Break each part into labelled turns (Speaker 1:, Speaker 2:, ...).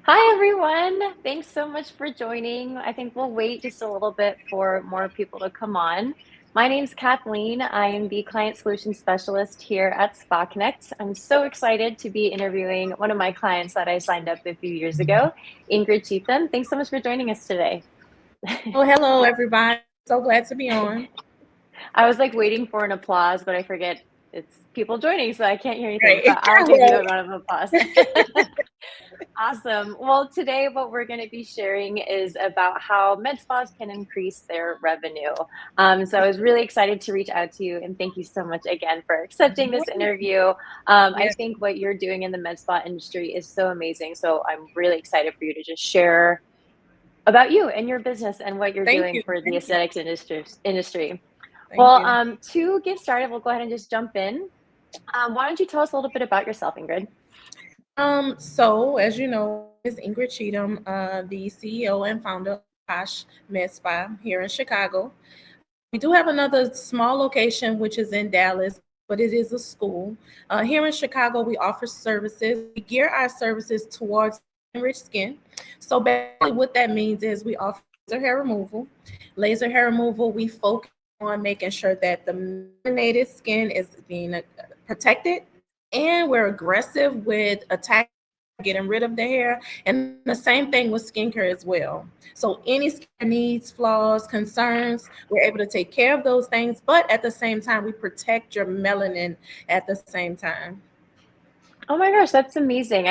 Speaker 1: Hi, everyone. Thanks so much for joining. I think we'll wait just a little bit for more people to come on. My name's Kathleen. I am the Client Solutions Specialist here at Spakinect. I'm so excited to be interviewing one of my clients that I signed up a few years ago, Ingrid. Thanks so much for joining us today.
Speaker 2: Oh, hello, everybody. So glad to be on.
Speaker 1: I was like waiting for an applause, but I forget it's people joining, so I can't hear anything,
Speaker 2: Right.
Speaker 1: but I'll give you
Speaker 2: Right.
Speaker 1: a round of applause. Awesome. Well, today what we're going to be sharing is about how med spas can increase their revenue. So I was really excited to reach out to you, and thank you so much again for accepting this interview. I
Speaker 2: Yeah.
Speaker 1: think what you're doing in the med spa industry is so amazing. So I'm really excited for you to just share about you and your business and what you're
Speaker 2: Thank
Speaker 1: doing
Speaker 2: you.
Speaker 1: for the
Speaker 2: Thank you.
Speaker 1: aesthetics industry.
Speaker 2: Thank
Speaker 1: Well,
Speaker 2: you.
Speaker 1: to get started, we'll go ahead and just jump in. Why don't you tell us a little bit about yourself, Ingrid?
Speaker 2: So as you know, is Ingrid Cheatham, the CEO and founder of Possh Medspa here in Chicago. We do have another small location which is in Dallas, but it is a school. Here in Chicago, we offer services. We gear our services towards enriched skin. So basically, what that means is we offer laser hair removal. Laser hair removal, we focus on making sure that the melanated skin is being protected, and we're aggressive with attacking, getting rid of the hair, and the same thing with skincare as well. So any skin needs, flaws, concerns, we're able to take care of those things, but at the same time, we protect your melanin at the same time.
Speaker 1: Oh my gosh, that's amazing.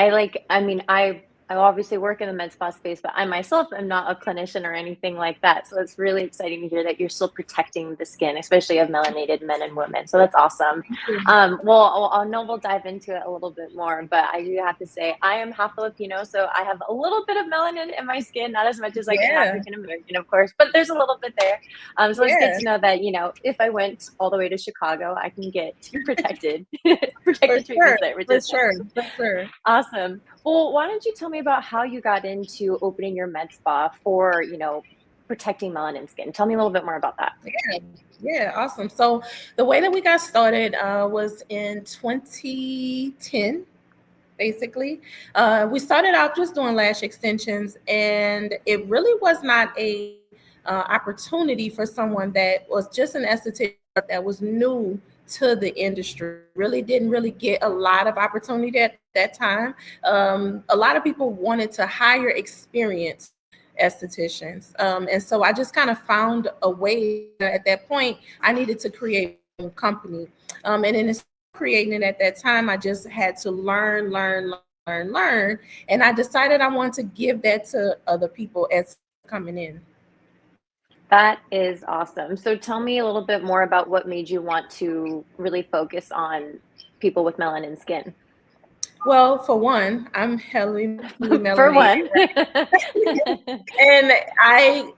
Speaker 1: I obviously work in the med spa space, but I myself am not a clinician or anything like that. So it's really exciting to hear that you're still protecting the skin, especially of melanated men and women. So that's awesome. Well, I know we'll dive into it a little bit more, but I do have to say I am half Filipino, so I have a little bit of melanin in my skin, not as much as like an
Speaker 2: Yeah,
Speaker 1: African American, of course, but there's a little bit there. So it's good
Speaker 2: yeah,
Speaker 1: to know that, if I went all the way to Chicago, I can get protected,
Speaker 2: for
Speaker 1: protected
Speaker 2: sure,
Speaker 1: treatments there, which
Speaker 2: for
Speaker 1: is
Speaker 2: sure,
Speaker 1: nice.
Speaker 2: for sure.
Speaker 1: Awesome. Well, why don't you tell me about how you got into opening your med spa for, protecting melanin skin? Tell me a little bit more about that.
Speaker 2: Yeah, yeah, awesome. So the way that we got started was in 2010. Basically, we started out just doing lash extensions, and it really was not a opportunity for someone that was just an esthetician that was new to the industry. Really didn't really get a lot of opportunity at that time. A lot of people wanted to hire experienced estheticians, and so I just kind of found a way. At that point, I needed to create my own company, and in creating it at that time, I just had to learn. And I decided I wanted to give that to other people as coming in.
Speaker 1: That is awesome. So tell me a little bit more about what made you want to really focus on people with melanin skin.
Speaker 2: Well, for one, I'm heavily
Speaker 1: For
Speaker 2: melanated,
Speaker 1: one.
Speaker 2: and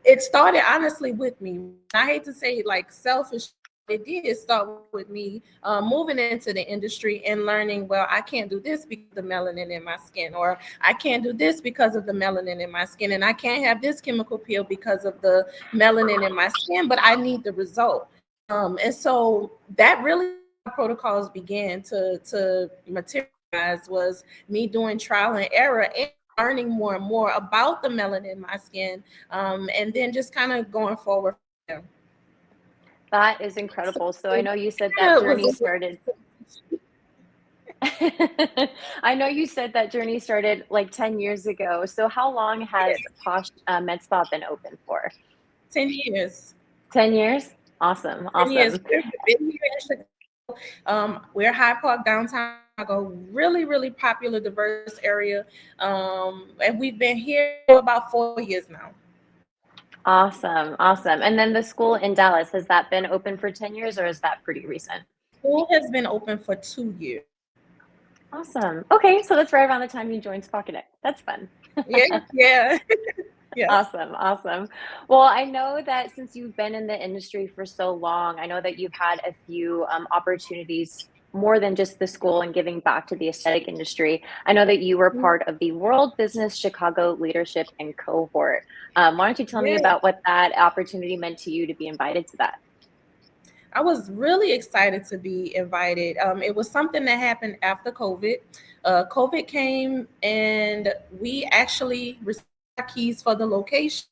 Speaker 2: it started honestly with me. I hate to say like selfish. It did start with me moving into the industry and learning. Well, I can't do this because of the melanin in my skin, or I can't do this because of the melanin in my skin, and I can't have this chemical peel because of the melanin in my skin. But I need the result, and so that really protocols began to materialize was me doing trial and error and learning more and more about the melanin in my skin, and then just kind of going forward from there.
Speaker 1: That is
Speaker 2: So
Speaker 1: incredible. So I know you said that
Speaker 2: yeah, it was
Speaker 1: journey started. I know you said that journey started like 10 years ago. So how long has Posh Med Spa been open for?
Speaker 2: 10 years.
Speaker 1: 10 years? Awesome.
Speaker 2: 10 years.
Speaker 1: Awesome.
Speaker 2: We've been here in Chicago. We're High Park, downtown Chicago, really, really popular, diverse area. And we've been here for about 4 years now.
Speaker 1: Awesome. Awesome. And then the school in Dallas, has that been open for 10 years or is that pretty recent?
Speaker 2: School has been open for 2 years.
Speaker 1: Awesome. Okay. So that's right around the time you joined Spakinect. That's fun.
Speaker 2: Yeah, yeah, yeah.
Speaker 1: Awesome, awesome. Well, I know that since you've been in the industry for so long, I know that you've had a few opportunities more than just the school and giving back to the aesthetic industry. I know that you were part of the World Business Chicago Leadership and Cohort. Why don't you tell me
Speaker 2: Yeah.
Speaker 1: about what that opportunity meant to you to be invited to that?
Speaker 2: I was really excited to be invited. It was something that happened after COVID. COVID came, and we actually received our keys for the location.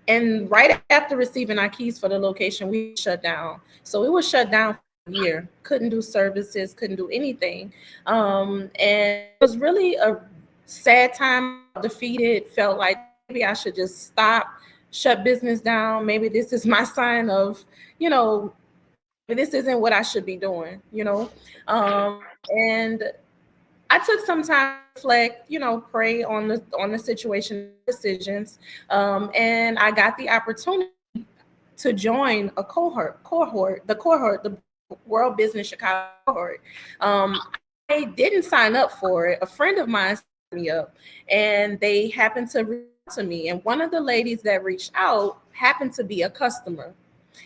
Speaker 2: And right after receiving our keys for the location, we shut down. So it was shut down for a year. Couldn't do services, couldn't do anything. And it was really a sad time. I felt defeated, felt like maybe I should just stop, shut business down. Maybe this is my sign of, you know, this isn't what I should be doing. And I took some time to reflect, pray on the situation, decisions, and I got the opportunity to join a the World Business Chicago cohort. I didn't sign up for it. A friend of mine signed me up, and they happened to reach out to me. And one of the ladies that reached out happened to be a customer,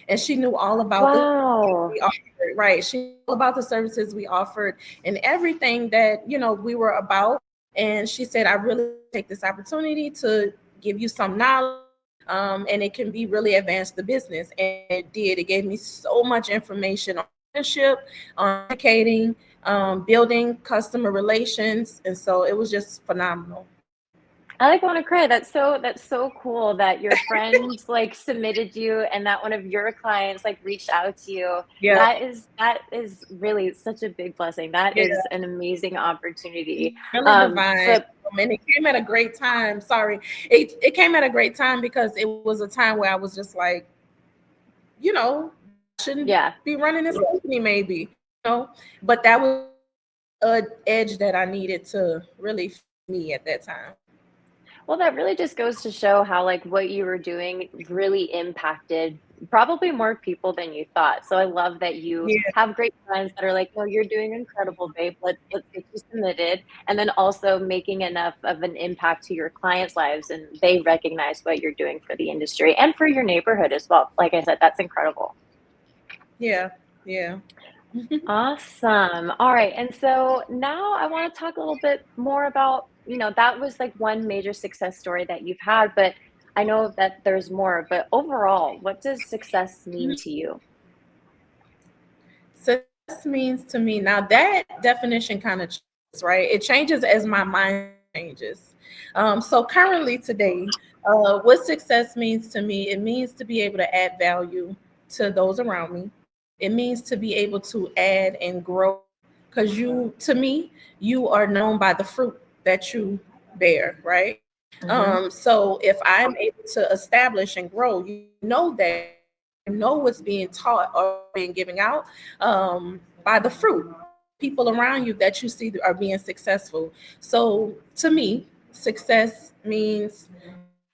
Speaker 2: and she knew all about the
Speaker 1: Wow.
Speaker 2: we offered, right? She knew all about the services we offered and everything that we were about. And she said, "I really take this opportunity to give you some knowledge, and it can be really advance the business." And it did. It gave me so much information on leadership, on educating, building customer relations, and so it was just phenomenal.
Speaker 1: I like want to cry. That's so cool that your friend like submitted you and that one of your clients like reached out to you.
Speaker 2: Yeah,
Speaker 1: That is really such a big blessing. That
Speaker 2: yeah,
Speaker 1: is an amazing opportunity.
Speaker 2: really divine.
Speaker 1: So
Speaker 2: And it came at a great time. Sorry, it came at a great time because it was a time where I was just like, shouldn't
Speaker 1: yeah.
Speaker 2: be running this company, maybe, but that was a edge that I needed to really fit me at that time.
Speaker 1: Well, that really just goes to show how like what you were doing really impacted probably more people than you thought. So I love that you
Speaker 2: Yeah,
Speaker 1: have great friends that are like, "No, you're doing incredible, babe. Let's get you submitted." And then also making enough of an impact to your clients' lives and they recognize what you're doing for the industry and for your neighborhood as well. Like I said, that's incredible.
Speaker 2: yeah, yeah.
Speaker 1: Awesome. All right. And so now I want to talk a little bit more about, that was like one major success story that you've had, but I know that there's more. But overall, what does success mean to you?
Speaker 2: Success means to me now that definition kind of changes, right? It changes as my mind changes. So currently today, what success means to me, it means to be able to add value to those around me. It means to be able to add and grow because to me, you are known by the fruit that you bear, right?
Speaker 1: Hmm.
Speaker 2: So if I'm able to establish and grow, you know that what's being taught or being given out by the fruit. People around you that you see are being successful. So to me, success means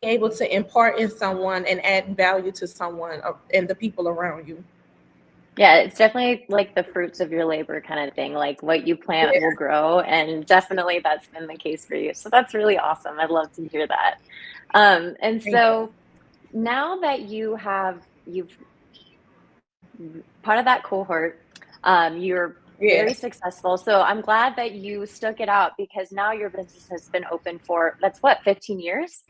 Speaker 2: being able to impart in someone and add value to someone and the people around you.
Speaker 1: Yeah, it's definitely like the fruits of your labor kind of thing. Like what you plant will
Speaker 2: Yeah.
Speaker 1: grow. And definitely that's been the case for you. So that's really awesome. I'd love to hear that. And
Speaker 2: Thank you.
Speaker 1: so now that you've part of that cohort. You're
Speaker 2: Yeah.
Speaker 1: very successful. So I'm glad that you stuck it out because now your business has been open for that's what, 15 years?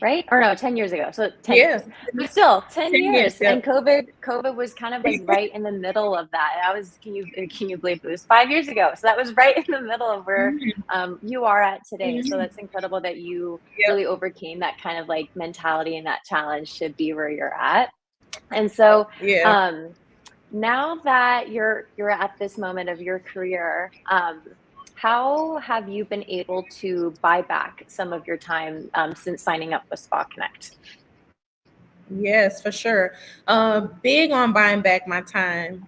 Speaker 1: Right? Or no, 10 years ago. So 10
Speaker 2: Yeah.
Speaker 1: years. But still, 10
Speaker 2: 10 years.
Speaker 1: years. And
Speaker 2: Yep.
Speaker 1: COVID was kind of like right in the middle of that. I was can you believe it was 5 years ago? So that was right in the middle of where
Speaker 2: Mhm.
Speaker 1: you are at today. So
Speaker 2: Mhm.
Speaker 1: that's incredible that you really
Speaker 2: Yep.
Speaker 1: overcame that kind of like mentality and that challenge to be where you're at. And so
Speaker 2: Yeah.
Speaker 1: um now that you're at this moment of your career, how have you been able to buy back some of your time since signing up with Spa Connect?
Speaker 2: Yes, for sure. Big on buying back my time.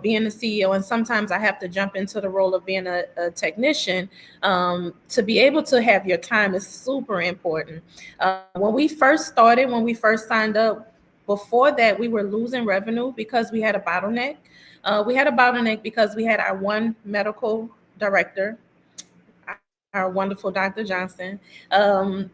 Speaker 2: Being a CEO, and sometimes I have to jump into the role of being a technician. To be able to have your time is super important. When we first started, when we first signed up, before that, we were losing revenue because we had a bottleneck. We had a bottleneck because we had our one medical director, our wonderful Dr. Johnson.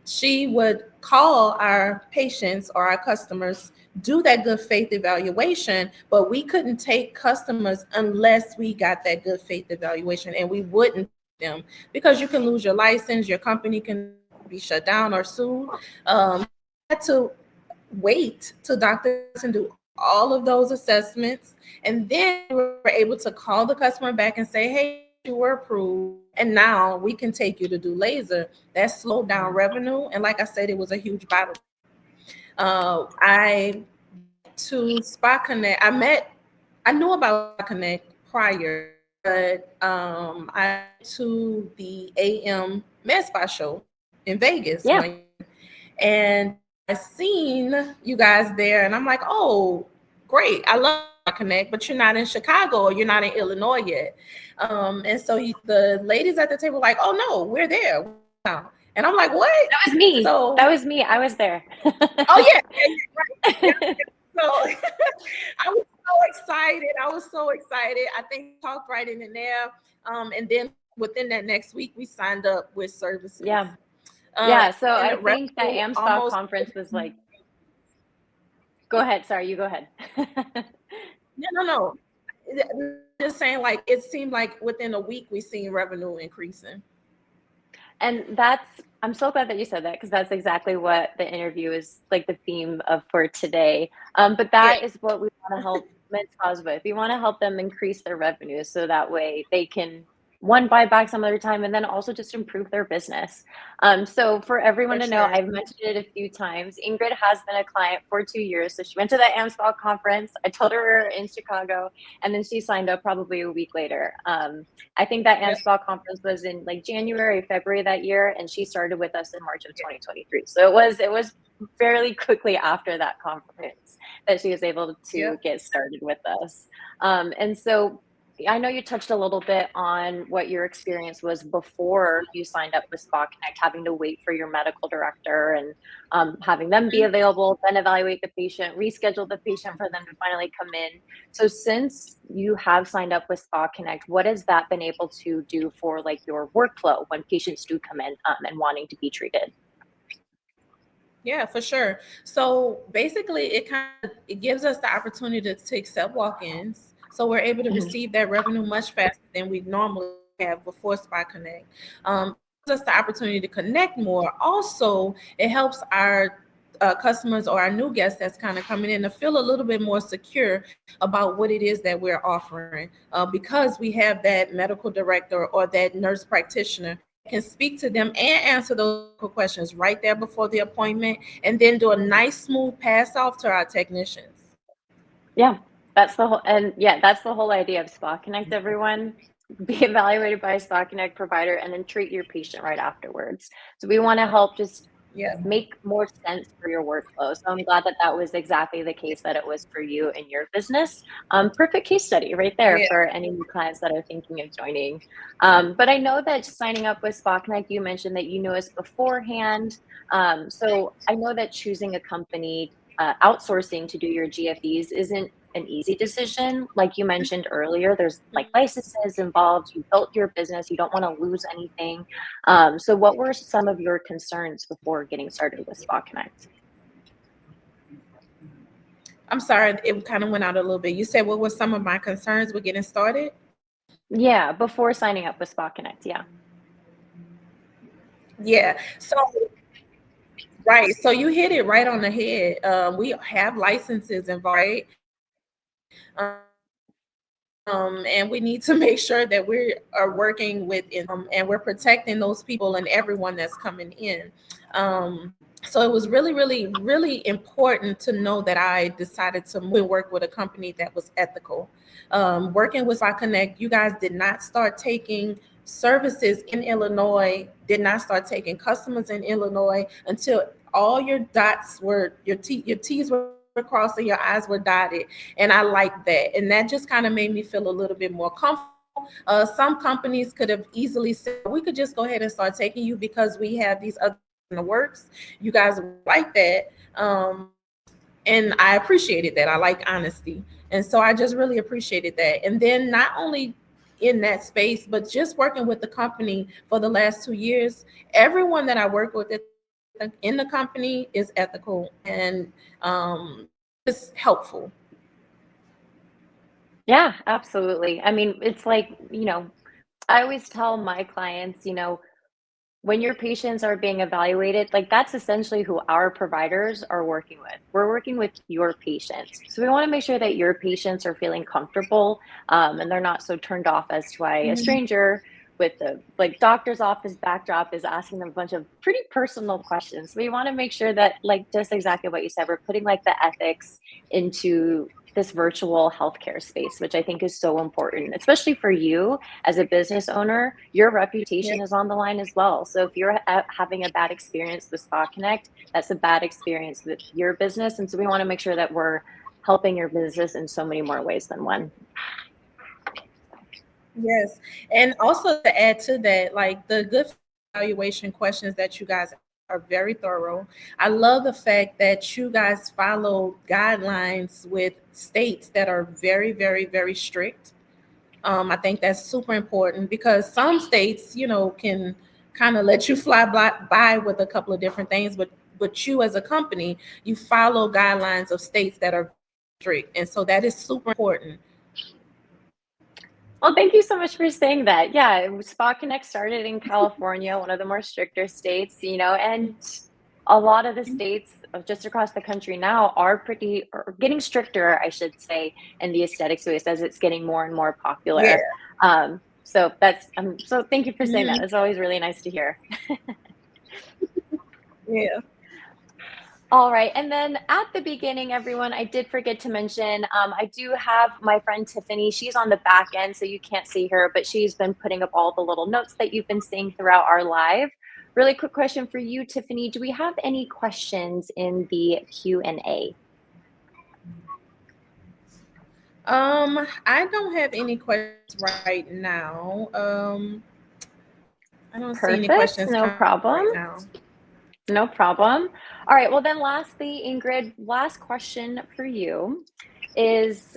Speaker 2: She would call our patients or our customers, do that good faith evaluation, but we couldn't take customers unless we got that good faith evaluation, and we wouldn't take them because you can lose your license, your company can be shut down or sued. I had to wait till Dr. Johnson do all of those assessments, and then we were able to call the customer back and say, hey, you were approved, and now we can take you to do laser. That slowed down revenue, and like I said, it was a huge battle. I to Spakinect. I knew about Spakinect prior, but I went to the AM Medspa show in Vegas
Speaker 1: Yeah.
Speaker 2: and I seen you guys there, and I'm like, oh, great! I love Connect, but you're not in Chicago or you're not in Illinois yet. And so the ladies at the table were like, oh no, we're there now. And I'm like, what?
Speaker 1: That was me.
Speaker 2: So
Speaker 1: That was me. I was there.
Speaker 2: oh yeah, right. Yeah. So I was so excited. I think we talked right in there. And then within that next week, we signed up with services.
Speaker 1: Yeah. Yeah. So
Speaker 2: And
Speaker 1: I
Speaker 2: the
Speaker 1: think that
Speaker 2: revenue
Speaker 1: AmSpa
Speaker 2: almost
Speaker 1: conference was like, go ahead. Sorry, you go ahead.
Speaker 2: no. Just saying, like it seemed like within a week we seen revenue increasing.
Speaker 1: And I'm so glad that you said that, because that's exactly what the interview is like, the theme of for today. But that
Speaker 2: Yeah.
Speaker 1: is what we want to help med spas with. We want to help them increase their revenue so that way they can, one, buy back some of their time, and then also just improve their business. So for everyone
Speaker 2: For
Speaker 1: to know,
Speaker 2: sure.
Speaker 1: I've mentioned it a few times. Ingrid has been a client for 2 years. So she went to the AmSpa conference. I told her we were in Chicago, and then she signed up probably a week later. I think that
Speaker 2: Yeah.
Speaker 1: AmSpa conference was in like January, February that year, and she started with us in March of 2023. So it was fairly quickly after that conference that she was able
Speaker 2: Yeah.
Speaker 1: to get started with us. And so I know you touched a little bit on what your experience was before you signed up with Spakinect, having to wait for your medical director and having them be available, then evaluate the patient, reschedule the patient for them to finally come in. So since you have signed up with Spakinect, what has that been able to do for like your workflow when patients do come in and wanting to be treated?
Speaker 2: Yeah, for sure. So basically, it gives us the opportunity to accept walk-ins, so we're able to
Speaker 1: Mhm.
Speaker 2: receive that revenue much faster than we normally have before Spot Connect. It gives us the opportunity to connect more. Also, it helps our customers or our new guests that's kind of coming in to feel a little bit more secure about what it is that we're offering, because we have that medical director or that nurse practitioner can speak to them and answer those questions right there before the appointment, and then do a nice smooth pass off to our technicians.
Speaker 1: Yeah, that's the whole idea of Spakinect, everyone. Be evaluated by a Spakinect provider and then treat your patient right afterwards. So we want to help just
Speaker 2: Yeah.
Speaker 1: make more sense for your workflow. So I'm glad that that was exactly the case that it was for you in your business. Perfect case study right there
Speaker 2: Yeah.
Speaker 1: for any new clients that are thinking of joining. But I know that signing up with Spakinect, you mentioned that you knew us beforehand. So I know that choosing a company, outsourcing to do your GFEs isn't an easy decision. Like you mentioned earlier, there's like licenses involved. You built your business, you don't want to lose anything. So what were some of your concerns before getting started with Spot Connect?
Speaker 2: I'm sorry, it kind of went out a little bit. You said what were some of my concerns with getting started?
Speaker 1: Yeah, before signing up with Spot Connect. Yeah.
Speaker 2: Yeah. So right. So you hit it right on the head. We have licenses involved, right? And we need to make sure that we are working with and we're protecting those people and everyone that's coming in. So it was really, really, really important to know that I decided to move and work with a company that was ethical. Working with Connect, you guys did not start taking services in Illinois, did not start taking customers in Illinois until all your dots were your T's were crossed and your I's were dotted. And I like that. And that just kind of made me feel a little bit more comfortable. Some companies could have easily said, we could just go ahead and start taking you because we have these other in the works. You guys like that. And I appreciated that. I like honesty. And so I just really appreciated that. And then not only in that space, but just working with the company for the last 2 years, everyone that I work with in the company is ethical and it's helpful.
Speaker 1: Yeah, absolutely. I mean, it's like, I always tell my clients, when your patients are being evaluated, like that's essentially who our providers are working with. We're working with your patients. So we want to make sure that your patients are feeling comfortable, and they're not so turned off as to why a
Speaker 2: Mhm.
Speaker 1: stranger with the like doctor's office backdrop is asking them a bunch of pretty personal questions. So we want to make sure that, like, just exactly what you said, we're putting like the ethics into this virtual healthcare space, which I think is so important, especially for you as a business owner. Your
Speaker 2: Yeah.
Speaker 1: reputation is on the line as well. So if you're having a bad experience with Spakinect, that's a bad experience with your business. And so we want to make sure that we're helping your business in so many more ways than one.
Speaker 2: Yes. And also to add to that, like the good evaluation questions that you guys are very thorough. I love the fact that you guys follow guidelines with states that are very, very, very strict. I think that's super important because some states, can kind of let you fly by with a couple of different things, but you as a company, you follow guidelines of states that are strict, and so that is super important.
Speaker 1: Well, thank you so much for saying that. Yeah, Spa Connect started in California, one of the more stricter states, and a lot of the states just across the country now are pretty or getting stricter, I should say, in the aesthetic space as it's getting more and more
Speaker 2: Yeah.
Speaker 1: popular. So thank you for saying that.
Speaker 2: Mhm.
Speaker 1: It's always really nice to hear.
Speaker 2: Yeah.
Speaker 1: All right. And then at the beginning, everyone, I did forget to mention, I do have my friend Tiffany. She's on the back end, so you can't see her, but she's been putting up all the little notes that you've been seeing throughout our live. Really quick question for you, Tiffany. Do we have any questions in the Q&A?
Speaker 2: I don't have any questions right now. I don't see any
Speaker 1: Perfect.
Speaker 2: questions
Speaker 1: No
Speaker 2: coming
Speaker 1: problem.
Speaker 2: right now.
Speaker 1: No problem. All right. Well, then lastly, Ingrid, last question for you is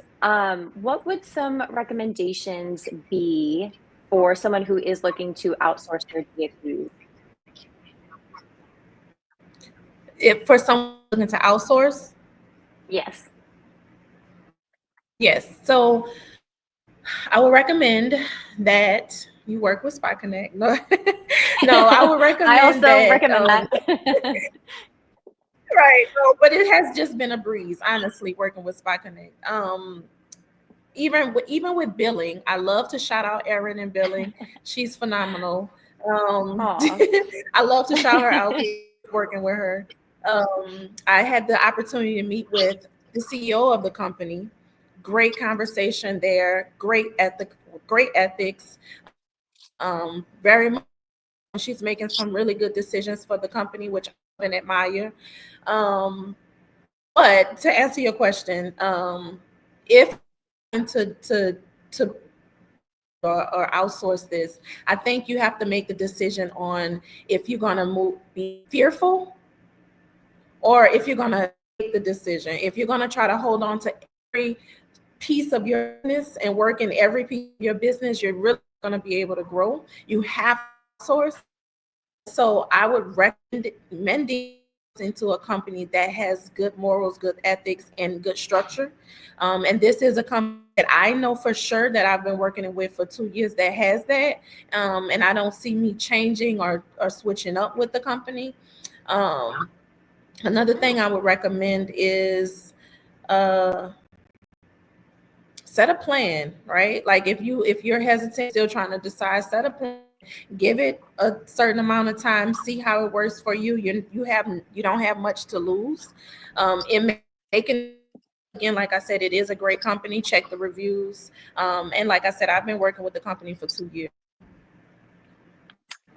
Speaker 1: what would some recommendations be for someone who is looking to outsource their GFEs?
Speaker 2: If for someone looking to outsource,
Speaker 1: Yes.
Speaker 2: yes. So I would recommend that you work with Spot Connect. No, no, I would
Speaker 1: I
Speaker 2: recommend
Speaker 1: also
Speaker 2: that.
Speaker 1: recommend that.
Speaker 2: Right. No, but it has just been a breeze, honestly, working with Spot Connect. Even with billing, I love to shout out Erin in billing. She's phenomenal.
Speaker 1: Aw.
Speaker 2: I love to shout her out working with her. I had the opportunity to meet with the CEO of the company. Great conversation there. Great ethics. Very much. She's making some really good decisions for the company, which I love and admire. Um, but to answer your question, if to or outsource this, I think you have to make the decision on if you're gonna be fearful or if you're gonna make the decision. If you're gonna try to hold on to every piece of your business and work in every piece of your business, you're really gonna be able to grow. You have to outsource. So I would recommend it into a company that has good morals, good ethics, and good structure. And this is a company that I know for sure that I've been working with for 2 years that has that. And I don't see me changing or switching up with the company. Um, Another thing I would recommend is uh, set a plan, right? Like if you're hesitant, still trying to decide, set a plan, give it a certain amount of time, see how it works for you. You don't have much to lose. It may again, like I said, it is a great company. Check the reviews. And like I said, I've been working with the company for 2 years.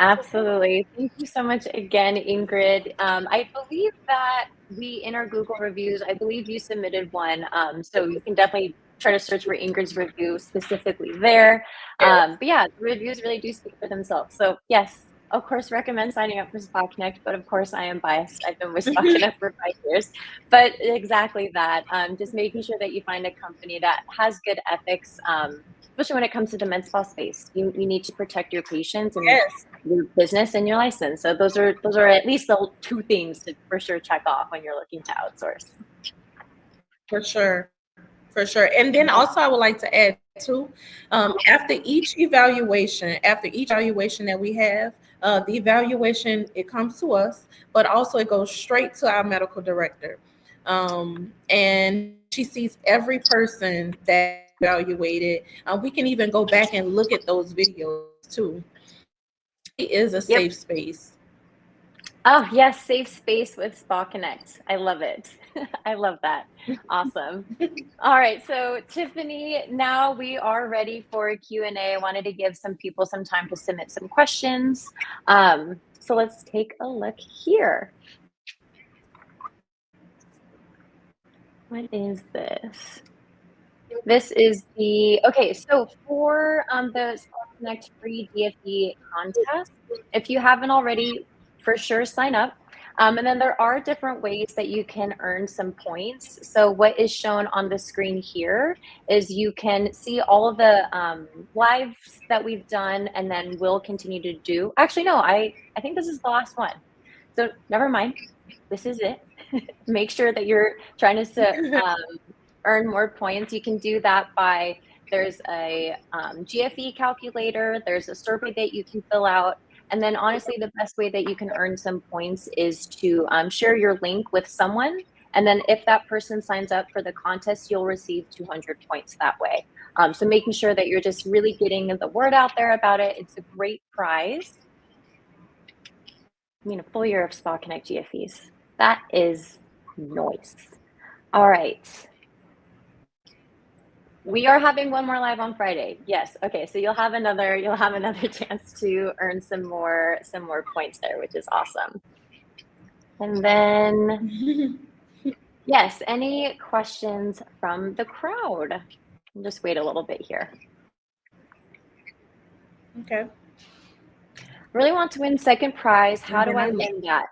Speaker 1: Absolutely. Thank you so much again, Ingrid. I believe that in our Google reviews, I believe you submitted one. So you can definitely try to search for Ingrid's review specifically there. But yeah, the reviews really do speak for themselves. So yes, of course, recommend signing up for Spa Connect, but of course I am biased. I've been with Spa Connect for 5 years. But exactly that. Just making sure that you find a company that has good ethics, especially when it comes to the med spa space. You need to protect your patients and
Speaker 2: Yes,
Speaker 1: your business and your license. So those are at least the two things to for sure check off when you're looking to outsource.
Speaker 2: for sure. For sure. And then also I would like to add too, after each evaluation that we have, The evaluation, it comes to us, but also it goes straight to our medical director. And she sees every person that evaluated. We can even go back and look at those videos too. It is a
Speaker 1: Yep.
Speaker 2: safe space.
Speaker 1: Oh, yes, safe space with Spakinect. I love it. I love that. Awesome. All right, so Tiffany, now we are ready for a Q&A. I wanted to give some people some time to submit some questions. So let's take a look here. What is this? This is okay, so for the Spakinect free DFE contest, if you haven't already, for sure sign up. And then there are different ways that you can earn some points. So what is shown on the screen here is you can see all of the lives that we've done and then we'll continue to do. Actually, no, I think this is the last one. So never mind. This is it. Make sure that you're trying to earn more points. You can do that by, there's a GFE calculator, there's a survey that you can fill out. And then honestly, the best way that you can earn some points is to share your link with someone. And then if that person signs up for the contest, you'll receive 200 points that way. So making sure that you're just really getting the word out there about it. It's a great prize. I mean, a full year of Spakinect GFEs. That is nice. All right. We are having one more live on Friday. Yes. Okay. So you'll have another chance to earn some more points there, which is awesome. And then yes, any questions from the crowd? I'll just wait a little bit here.
Speaker 2: Okay.
Speaker 1: Really want to win second prize. How do I win that?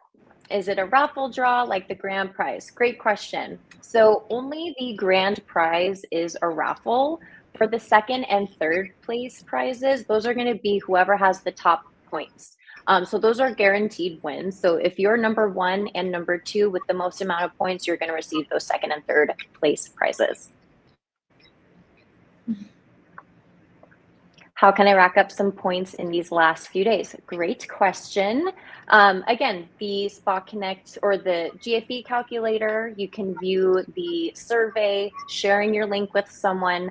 Speaker 1: Is it a raffle draw like the grand prize? Great question. So only the grand prize is a raffle. For the second and third place prizes, those are going to be whoever has the top points. So those are guaranteed wins. So if you're number one and number two with the most amount of points, you're going to receive those second and third place prizes. How can I rack up some points in these last few days? Great question. Again, the Spakinect or the GFE calculator, you can view the survey, sharing your link with someone,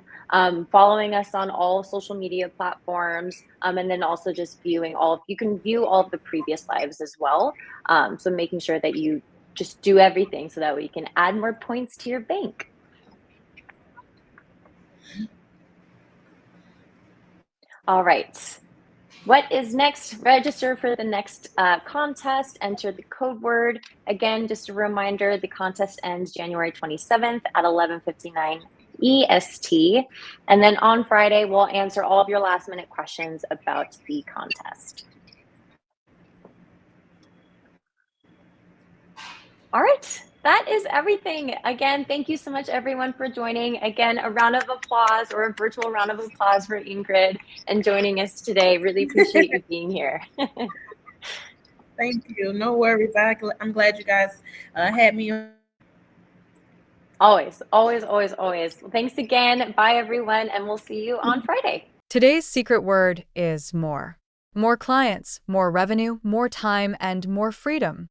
Speaker 1: following us on all social media platforms, and then also just viewing you can view all of the previous lives as well. So making sure that you just do everything so that we can add more points to your bank. All right. What is next? Register for the next contest, enter the code word. Again, just a reminder, the contest ends January 27th at 11:59 EST. And then on Friday, we'll answer all of your last minute questions about the contest. All right. That is everything. Again, thank you so much, everyone, for joining. Again, a round of applause or a virtual round of applause for Ingrid and joining us today. Really appreciate you being here.
Speaker 2: Thank you. No worries. I'm glad you guys had me on.
Speaker 1: Always, always, always, always. Well, thanks again. Bye, everyone, and we'll see you on Friday.
Speaker 3: Today's secret word is more. More clients, more revenue, more time, and more freedom.